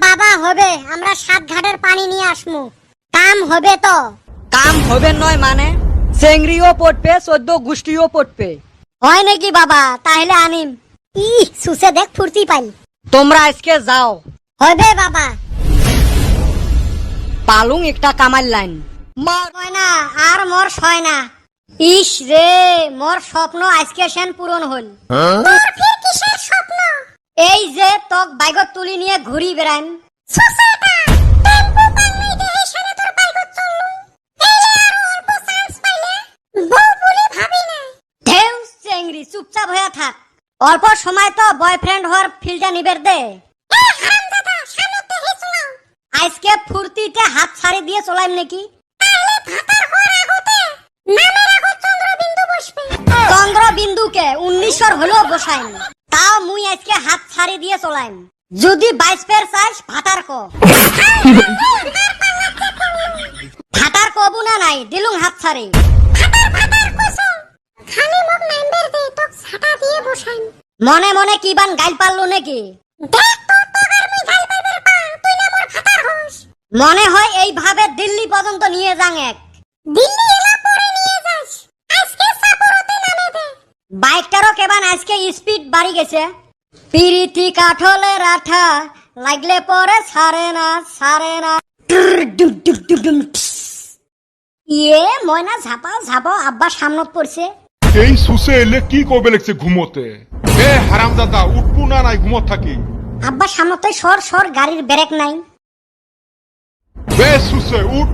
বাবা হবে, আমরা 7 ঘাটের পানি নিয়ে আসমু। কাম হবে তো? কাম হবে নয় মানে চেংড়িও পড়বে 14 গোষ্ঠীও পড়বে। হয় নাকি বাবা? তাহলে আনিম। সুসে দেখ ফুর্তি পাই। তোমরা আজকে যাও। হবে বাবা। পালুং একটা কামাল লাইন মার হয় না আর মোর সয় না। ইস রে, মোর স্বপ্ন আজকে সেন পূরণ হল। তোর ফির কিসের স্বপ্ন? এই যে তক বাইকত তুলি নিয়ে ঘুরি বেড়াইম। সুসেটা টেম্পো পাইলে দেহে সেনে তোর বাইকত চললু। এইলে আর অল্প চান্স পাইলে বউ বলি ভাবি না। ঢেউ চেংড়ি চুপচাপ হয়ে থাক। অল্প সময় তো বয়ফ্রেন্ড হওয়ার ফিল্ডটা নিবের দে। এ হারামজাদা, সামনে দেহে চলাও। আজকে ফুর্তিতে হাত ছাড়ি দিয়ে চলাইম নাকি? তাহলে ভাতার হওয়ার আগতে নামের আগত চন্দ্রবিন্দু বসবে। চন্দ্রবিন্দুকে 1900 হলো বসাইম। তাও মুই আজকে হাত ছাড়ি দিয়ে চলাইম। যদি 22 পের চাইস ভাতার ক। ভাতার কবু না নাই দিলুং হাত ছাড়ি। ভাতার কইছো খালি মুখ নাইমবের দে তক ছাটা দিয়ে বসাইম। মনে মনে কি বান গাইল পারলো নাকি? দেখ তো তোগার মুই গাইল পাইবার পা তুই না মোর ভাতার হস। মনে হয় এইভাবে দিল্লি পর্যন্ত নিয়ে যাং এক। দিল্লি এলা পরে নিয়ে যাস। আজকে সাপোরতে নামে দে। বাইকটারও কেবান আজকে স্পিড বাড়ি গেছে। পিরিতি কাঠলের আঠা লাগলে পরে ছাড়ে না। ইয়ে ময়না ঝাপাও ঝাপাও আব্বা সামনত পড়ছে। এই সুসে এলে কি করবে লাগছে ঘুমোতে? এ হারামজাদা উঠবো না নাই ঘুমোত থাকি। আব্বা সামনে সর গাড়ির ব্রেক নাই। বে সুসে উঠ।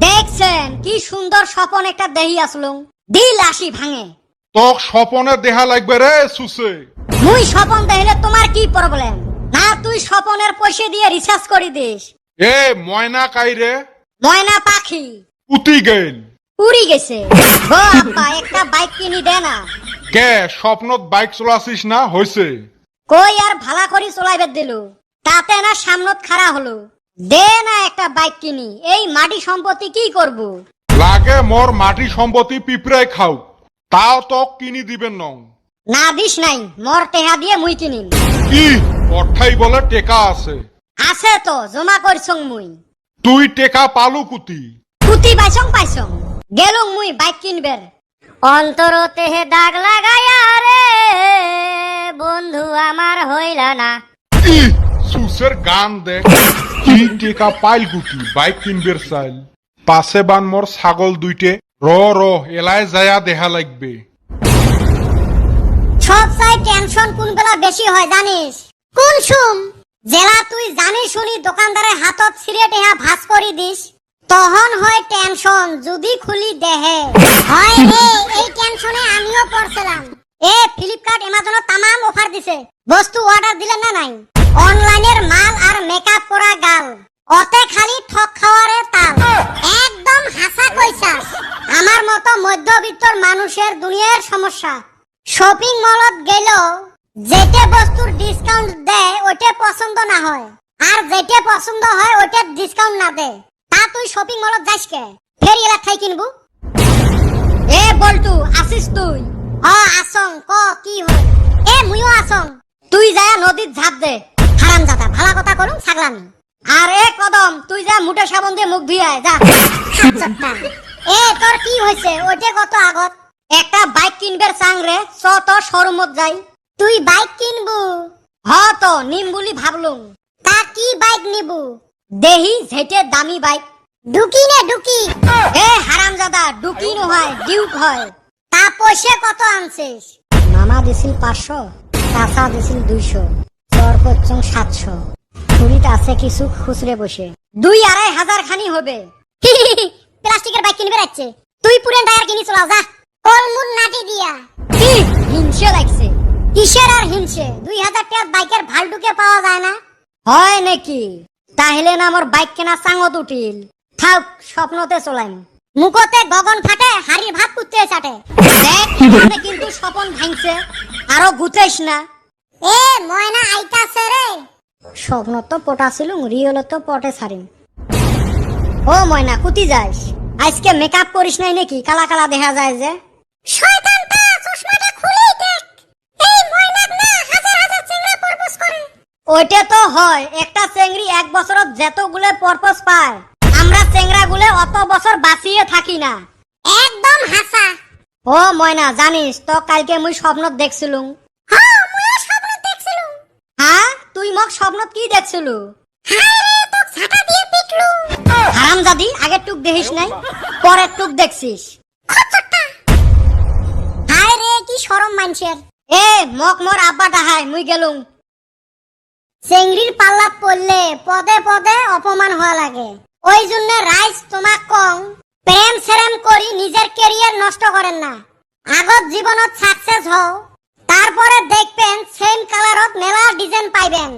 দেখছেন কি সুন্দর স্বপন একটা দেহি আসলো। দিল আসি ভাঙে। তক স্বপনে দেহা লাগবে রে সুসে। মুই স্বপন দেখিলে তোমার কি প্রবলেম? না তুই স্বপনের পয়সা দিয়ে রিচার্জ করে দিস। এ ময়না কাইরে ময়না পাখি উতি গেল। উড়ি গেছে। গো আব্বা একটা বাইক কিনি দে না। কে স্বপ্নত বাইক চলাছিস না হইছে? কই আর ভালা করি চলাইবে দিলু, তাতে না সামনত খাড়া হলো। দে না একটা বাইক কিনি। এই মাটি সম্পত্তি কি করব? লাগে মোর মাটি সম্পত্তি পিঁপড়ায় খাও, তাও তক কিনি দিবেন নং। না দিস নাই, মোর টেহা দিয়ে মুই কিনিম। কি অর্থাই বলে টেকা আছে? আছে তো, জমা করছং মুই। তুই টেকা পালু কুতি? কুতি পাইছং গেলুং মুই বাইক কিনবের। অন্তরতে হে দাগ লাগাইয়া রে বন্ধু আমার হইলা না। ই সুসের গান দেখ। কি টেকা পাইল কুতি বাইক কিনবের চাইল? পাশে বান মোর ছাগল দুইটে। র এলাই যায়া দেহা লাগবে। সব চাই টেনশন কোন বেলা বেশি হয় জানিস? কোন সুম জেলা তুই জানি শুনি দোকানদারের হাতত ছিঁড়ে টেহা ভাস করি দিস, তখন হয় টেনশন যদি খুলি দেহে। হয় রে, এই টেনশনে আমিও পড়ছিলাম। এ ফ্লিপকার্ট অ্যামাজনত তামাম অফার দিছে। বস্তু অর্ডার দিলেন না নাই? অনলাইনের মাল আর মেকআপ করা গাল, অতে খালি ঠক খাওয়ারে তাল। একদম হাসা কইছাস। আমার মতো মধ্যবিত্তর মানুষের দুনিয়ার সমস্যা। শপিং মলত গেল যেটা বস্তুর ডিসকাউন্ট দেয় ওটা পছন্দ না হয়, আর যেটা পছন্দ হয় ওটা ডিসকাউন্ট না দেয়। তা তুই শপিং মলত যাস কে? ফের এলা খাই কিনবু। এ বল্টু আসিস তুই? আসং ক কি হল? এ মুইও আসং। তুই যায় নদীর ঝাঁপ দে। হারামজাদা ভালা কথা করুন ছাগলামি। আর এ কদম তুই যা মুঠে সাবন দিয়ে মুখ ধুয়ে আয় যা। এ তোর কি হয়েছে? ওইটা কত আগত একটা বাইক কিনবের চাংরে চ তো শোরুমত যাই। তুই বাইক কিনবু? হ তো নিম বলি ভাবলুম। তা কি বাইক নিবু? দেহি ঝেটে দামি বাইক। ডুকি নে ডুকি। এ হারামজাদা ডুকি নহয় ডিউক হয়। তা পয়সা কত আনছিস? মামা দিছিল 500, চাচা দিছিল 200, চর করছং 700। ছুরিত আছে কিছু খুচরে বসে 2-2.5 হাজার খানি হবে। প্লাস্টিকের বাইক কিনবে রাখছে। তুই পুরেন টায়ার কিনি চলা যা। কলমুন নাটি দিয়া। কি হিংসে লাগছে? কিসের আর হিংসে? 2000 টাকার বাইকের ভালডুকে পাওয়া যায় না? হয় নাকি? তাহলে না আমার বাইক কেনা চাঙত উঠিল। থাক স্বপ্নতে চলাইম। মুখতে গগন ফাটে হাড়ির ভাত কুত্তে চাটে। দেখ কিন্তু স্বপন ভাঙছে। আরো গুতেস না। এ ময়না আইতাছে রে। স্বপ্ন তো পটাছিল, রিয়েল তো পটে ছাড়িম। ও ময়না কুতি যাস? আজকে মেকআপ করিস নাই নাকি? কালা কালা দেখা যায় যে। শয়তানটা চশমাটা খুলেই দেখ। এই ময়নাক না হাজার হাজার চিংড়া প্রপোজ করে। ওইটা তো হয়, একটা চেংড়ি এক বছরত যেতগুলো পারপোজ পায়, আমরা চেংড়া গুলে অত বছর বাঁচিয়ে থাকি না। একদম হাসা। ও ময়না জানিস তো কালকে মুই স্বপ্নত দেখছিলুম। হ্যাঁ মুইও স্বপ্নত দেখছিলুম। হ্যাঁ তুই মোক স্বপ্নত কি দেখছিলু? হায় রে তো ছাতা দিয়ে পিটলু। হারামজাদি আগে টুক দেখিস নাই, পরে টুক দেখছিস। হায় রে কি শরম মানছের। এ মোক মোর আব্বা ডাহাই মুই গেলুম। চেংড়ির পাল্লাত পড়লে পদে পদে অপমান হওয়া লাগে, ওই জন্য রাইজ তোমাক কং প্রেম সেরেম করি নিজের ক্যারিয়ার নষ্ট করেন না। আগত জীবনত সাকসেস হও, তারপরে দেখবেন সেম কালারত মেলা ডিজাইন পাইবেন।